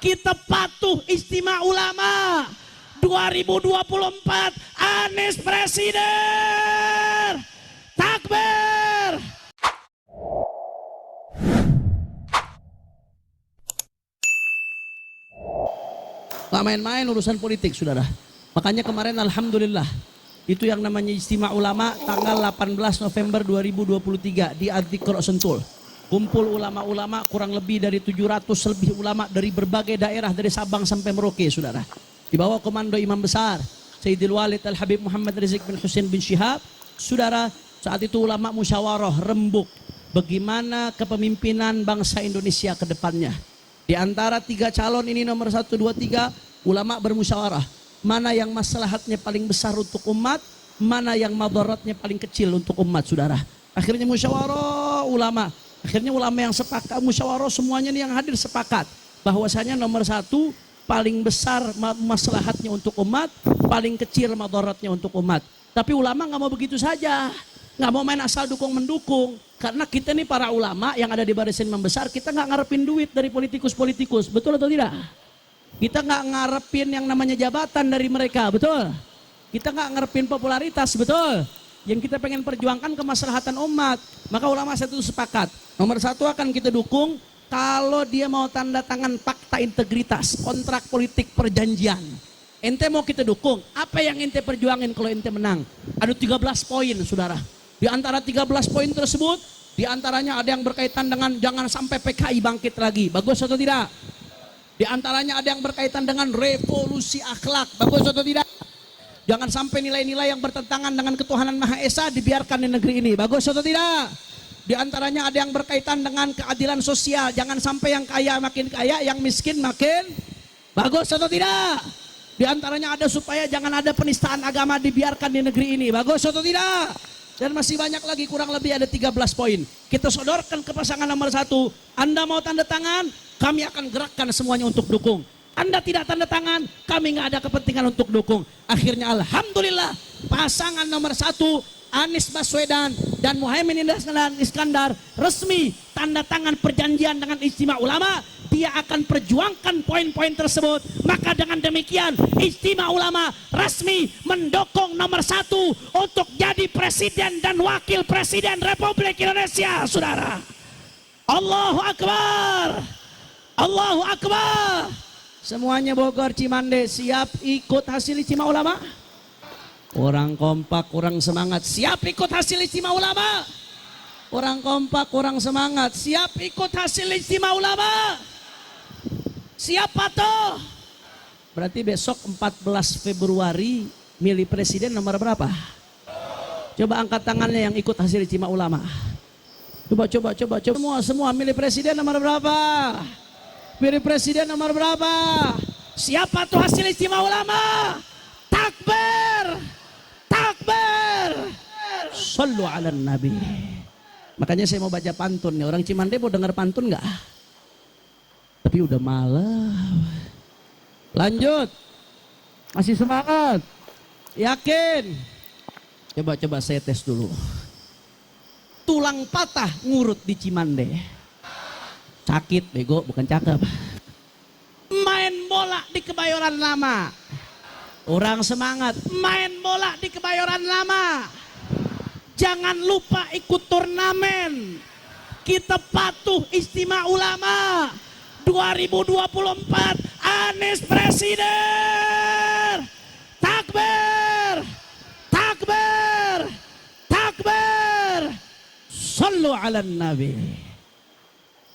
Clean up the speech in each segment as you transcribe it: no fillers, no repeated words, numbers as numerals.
kita patuh Istimewa Ulama 2024 Anies Presiden. Takbir. Gak main-main urusan politik, saudara. Makanya kemarin alhamdulillah itu yang namanya Istimewa Ulama tanggal 18 November 2023 di Adzikra Sentul. Kumpul ulama-ulama kurang lebih dari 700 lebih ulama dari berbagai daerah dari Sabang sampai Merauke, saudara. Di bawah komando Imam Besar Sayyidil Walid Al-Habib Muhammad Rizik bin Husain bin Syihab. Saudara, saat itu ulama musyawarah rembuk bagaimana kepemimpinan bangsa Indonesia ke depannya. Di antara 3 calon ini nomor 1, 2, 3 ulama bermusyawarah. Mana yang maslahatnya paling besar untuk umat, mana yang madaratnya paling kecil untuk umat, saudara. Akhirnya musyawarah ulama. Akhirnya ulama yang sepakat, musyawarah semuanya nih yang hadir sepakat bahwasanya nomor 1 paling besar maslahatnya untuk umat, paling kecil madaratnya untuk umat. Tapi ulama nggak mau begitu saja, nggak mau main asal dukung mendukung. Karena kita nih para ulama yang ada di barisan imam besar, kita nggak ngarepin duit dari politikus-politikus, betul atau tidak? Kita nggak ngarepin yang namanya jabatan dari mereka, betul? Kita nggak ngarepin popularitas, betul? Yang kita pengen perjuangkan kemaslahatan umat. Maka ulama satu sepakat. Nomor 1 akan kita dukung kalau dia mau tanda tangan fakta integritas, kontrak politik perjanjian. Ente mau kita dukung. Apa yang ente perjuangin kalau ente menang? Ada 13 poin, saudara. Di antara 13 poin tersebut, di antaranya ada yang berkaitan dengan jangan sampai PKI bangkit lagi. Bagus atau tidak? Di antaranya ada yang berkaitan dengan revolusi akhlak. Bagus atau tidak? Jangan sampai nilai-nilai yang bertentangan dengan ketuhanan Maha Esa dibiarkan di negeri ini. Bagus atau tidak? Di antaranya ada yang berkaitan dengan keadilan sosial. Jangan sampai yang kaya makin kaya, yang miskin makin bagus atau tidak? Di antaranya ada supaya jangan ada penistaan agama dibiarkan di negeri ini. Bagus atau tidak? Dan masih banyak lagi, kurang lebih ada 13 poin. Kita sodorkan ke pasangan nomor 1. Anda mau tanda tangan, kami akan gerakkan semuanya untuk dukung. Anda tidak tanda tangan, kami nggak ada kepentingan untuk dukung. Akhirnya alhamdulillah pasangan nomor 1 Anies Baswedan dan Muhaimin Iskandar resmi tanda tangan perjanjian dengan Istimewa Ulama. Dia akan perjuangkan poin-poin tersebut. Maka dengan demikian Istimewa Ulama resmi mendukung nomor 1 untuk jadi presiden dan wakil presiden Republik Indonesia, saudara. Allahu Akbar, Allahu Akbar. Semuanya Bogor, Cimande siap ikut hasil Istimewa Ulama? Orang kompak, kurang semangat. Siap ikut hasil Istimewa Ulama? Orang kompak, kurang semangat. Siap ikut hasil Istimewa Ulama? Siap patuh? Berarti besok 14 Februari milih presiden nomor berapa? Coba angkat tangannya yang ikut hasil Istimewa Ulama. Coba. Semua milih presiden nomor berapa? Pilih presiden nomor berapa? Siapa tuh hasil Istimewa Ulama? Takbir! Takbir! Sallu ala Nabi. Makanya saya mau baca pantun nih. Orang Cimande mau dengar pantun nggak? Tapi udah malam. Lanjut. Masih semangat? Yakin? Coba saya tes dulu. Tulang patah ngurut di Cimande. Sakit bego, bukan cakep. Main bola di Kebayoran Lama. Orang semangat. Main bola di Kebayoran Lama. Jangan lupa ikut turnamen. Kita patuh Istimewa Ulama 2024 Anies Presiden. Takbir, takbir, takbir. Sallu ala Nabi.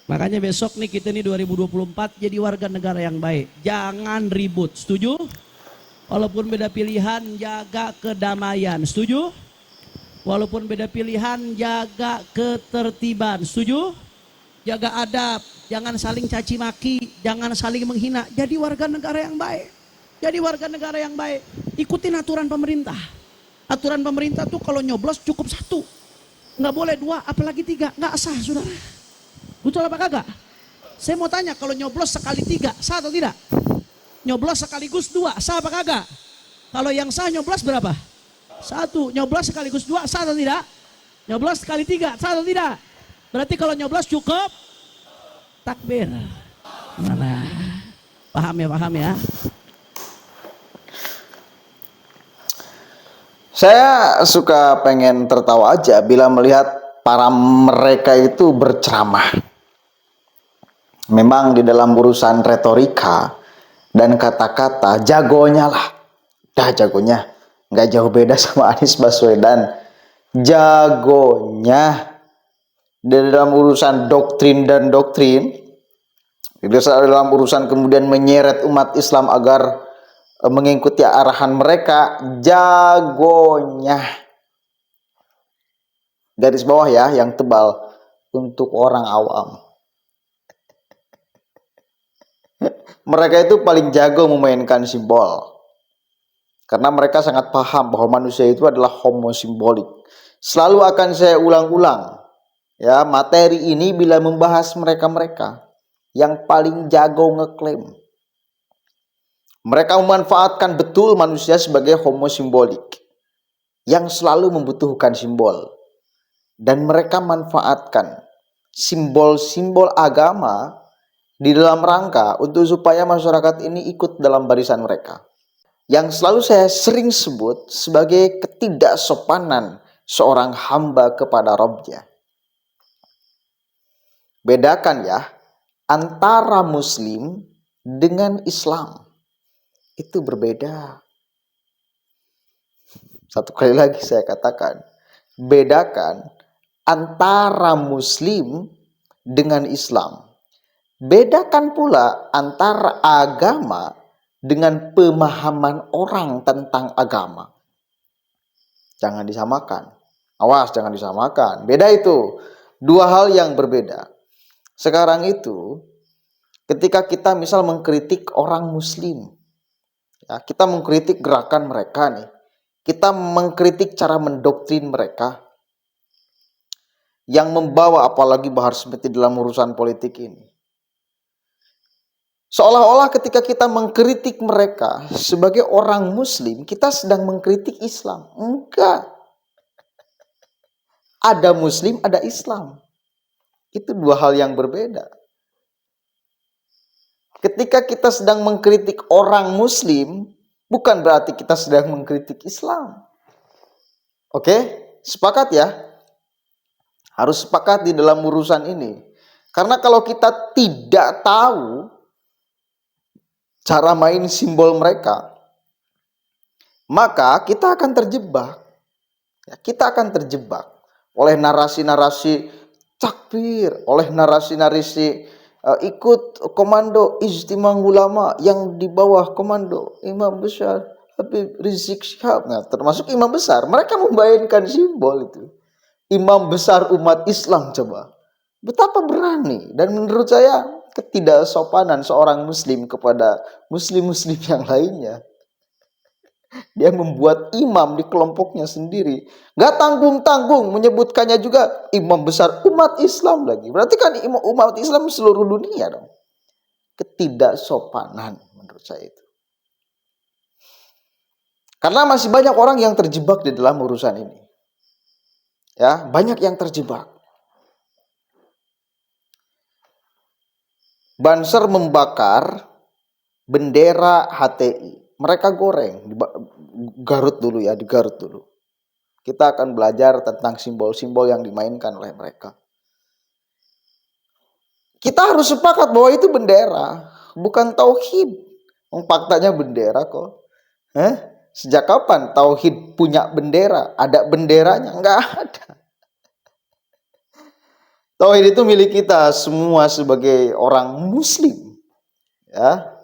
Makanya besok nih kita nih 2024 jadi warga negara yang baik. Jangan ribut, setuju? Walaupun beda pilihan, jaga kedamaian, setuju? Walaupun beda pilihan, jaga ketertiban, setuju? Jaga adab, jangan saling caci maki, jangan saling menghina. Jadi warga negara yang baik. Jadi warga negara yang baik. Ikutin aturan pemerintah. Aturan pemerintah tuh kalau nyoblos cukup 1. Nggak boleh 2, apalagi 3. Nggak sah, saudara. Betul apa kagak? Saya mau tanya, kalau nyoblos sekali 3, sah atau tidak? Nyoblos sekaligus 2, sah apa kagak? Kalau yang sah nyoblos berapa? 1. Nyoblos sekaligus 2, sah atau tidak? Nyoblos sekali 3, sah atau tidak? Berarti kalau nyoblos cukup takbir. Mana? Paham ya. Saya suka pengen tertawa aja bila melihat para mereka itu berceramah. Memang di dalam urusan retorika dan kata-kata jagonya lah. Dah jagonya. Nggak jauh beda sama Anies Baswedan. Jagonya di dalam urusan doktrin dan doktrin. Di dalam urusan kemudian menyeret umat Islam agar mengikuti arahan mereka, jagonya. Garis bawah ya, yang tebal untuk orang awam. Mereka itu paling jago memainkan simbol. Karena mereka sangat paham bahwa manusia itu adalah homo simbolik. Selalu akan saya ulang-ulang. Ya, materi ini bila membahas mereka-mereka yang paling jago ngeklaim. Mereka memanfaatkan betul manusia sebagai homo simbolik yang selalu membutuhkan simbol. Dan mereka manfaatkan simbol-simbol agama di dalam rangka untuk supaya masyarakat ini ikut dalam barisan mereka. Yang selalu saya sering sebut sebagai ketidaksopanan seorang hamba kepada Rabbnya. Bedakan ya, antara Muslim dengan Islam. Itu berbeda. Satu kali lagi saya katakan, bedakan antara Muslim dengan Islam. Bedakan pula antara agama dengan pemahaman orang tentang agama. Jangan disamakan. Awas, jangan disamakan. Beda itu. Dua hal yang berbeda. Sekarang itu, ketika kita misal mengkritik orang Muslim, ya, kita mengkritik gerakan mereka nih. Kita mengkritik cara mendoktrin mereka yang membawa apalagi Bahar Smith dalam urusan politik ini. Seolah-olah ketika kita mengkritik mereka sebagai orang Muslim, kita sedang mengkritik Islam. Enggak. Ada Muslim, ada Islam. Itu dua hal yang berbeda. Ketika kita sedang mengkritik orang Muslim, bukan berarti kita sedang mengkritik Islam. Oke? Sepakat ya? Harus sepakat di dalam urusan ini. Karena kalau kita tidak tahu cara main simbol mereka, maka kita akan terjebak. Kita akan terjebak oleh narasi-narasi takbir, oleh narasi-narasi ikut komando Ijtima Ulama yang di bawah komando Imam Besar Habib Rizik Syihab. Nah, termasuk imam besar, mereka membayangkan simbol itu. Imam besar umat Islam, coba. Betapa berani, dan menurut saya ketidaksopanan seorang muslim kepada muslim-muslim yang lainnya. Dia membuat imam di kelompoknya sendiri. Gak tanggung-tanggung menyebutkannya juga imam besar umat Islam lagi. Berarti kan umat Islam seluruh dunia dong. Ketidaksopanan menurut saya itu. Karena masih banyak orang yang terjebak di dalam urusan ini. Ya, banyak yang terjebak. Banser membakar bendera HTI. Mereka goreng di Garut dulu ya, di Garut dulu. Kita akan belajar tentang simbol-simbol yang dimainkan oleh mereka. Kita harus sepakat bahwa itu bendera, bukan tauhid. Faktanya bendera kok. Sejak kapan tauhid punya bendera? Ada benderanya? Enggak ada. Tauhid itu milik kita semua sebagai orang muslim. Ya.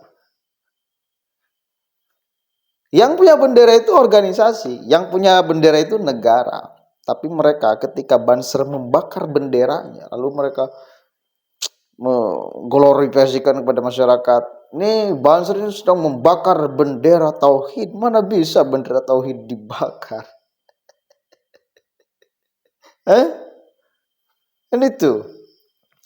Yang punya bendera itu organisasi, yang punya bendera itu negara. Tapi mereka ketika Banser membakar benderanya, lalu mereka mengglorifikasikan kepada masyarakat, nih Banser ini sedang membakar bendera tauhid. Mana bisa bendera tauhid dibakar? Ini tuh.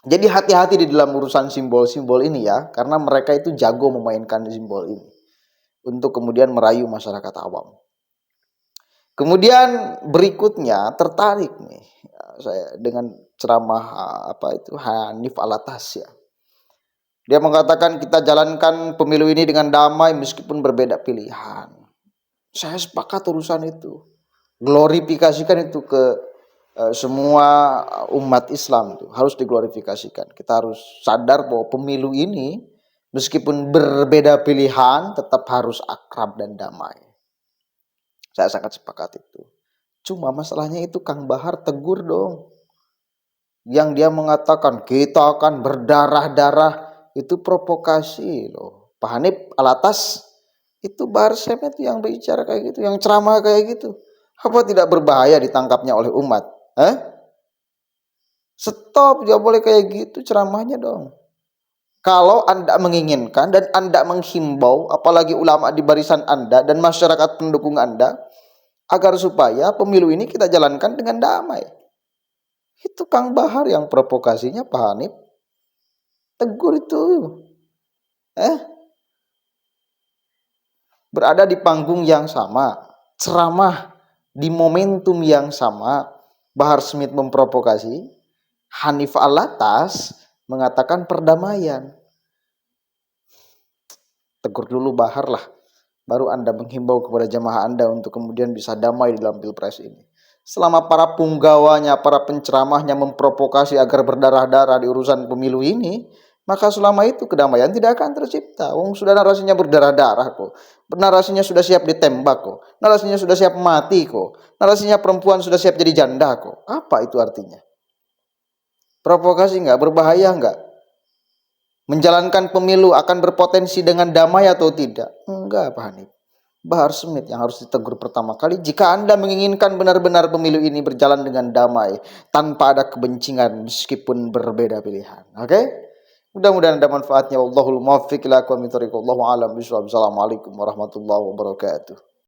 Jadi hati-hati di dalam urusan simbol-simbol ini ya, karena mereka itu jago memainkan simbol ini untuk kemudian merayu masyarakat awam. Kemudian berikutnya tertarik nih saya dengan ceramah Hanif Alatas ya. Dia mengatakan kita jalankan pemilu ini dengan damai meskipun berbeda pilihan. Saya sepakat urusan itu. Glorifikasikan itu ke semua umat Islam itu harus diglorifikasikan. Kita harus sadar bahwa pemilu ini meskipun berbeda pilihan tetap harus akrab dan damai. Saya sangat sepakat itu. Cuma masalahnya itu Kang Bahar tegur dong. Yang dia mengatakan kita akan berdarah-darah itu provokasi loh. Pak Hanif Alatas itu Bahar Smith itu yang bicara kayak gitu, yang ceramah kayak gitu. Apa tidak berbahaya ditangkapnya oleh umat? Stop, jangan boleh kayak gitu ceramahnya dong. Kalau Anda menginginkan dan Anda menghimbau, apalagi ulama di barisan Anda dan masyarakat pendukung Anda, agar supaya pemilu ini kita jalankan dengan damai. Itu Kang Bahar yang provokasinya Pak Hanif. Tegur itu. Berada di panggung yang sama, ceramah di momentum yang sama, Bahar Smith memprovokasi, Hanif Alatas mengatakan perdamaian. Tegur dulu Bahar lah, baru Anda menghimbau kepada jamaah Anda untuk kemudian bisa damai di dalam pilpres ini. Selama para punggawanya, para penceramahnya memprovokasi agar berdarah-darah di urusan pemilu ini, maka selama itu kedamaian tidak akan tercipta. Wong sudah narasinya berdarah-darah kok. Narasinya sudah siap ditembak kok. Narasinya sudah siap mati kok. Narasinya perempuan sudah siap jadi janda kok. Apa itu artinya? Provokasi enggak? Berbahaya enggak? Menjalankan pemilu akan berpotensi dengan damai atau tidak? Enggak, Pak Hanif. Bahar Smith yang harus ditegur pertama kali. Jika Anda menginginkan benar-benar pemilu ini berjalan dengan damai, tanpa ada kebencingan meskipun berbeda pilihan. Oke? Mudah-mudahan ada manfaatnya. Wallahul muwaffiq ila aqwamit thoriq. Wallahu a'lam bishawab. Assalamualaikum warahmatullahi wabarakatuh.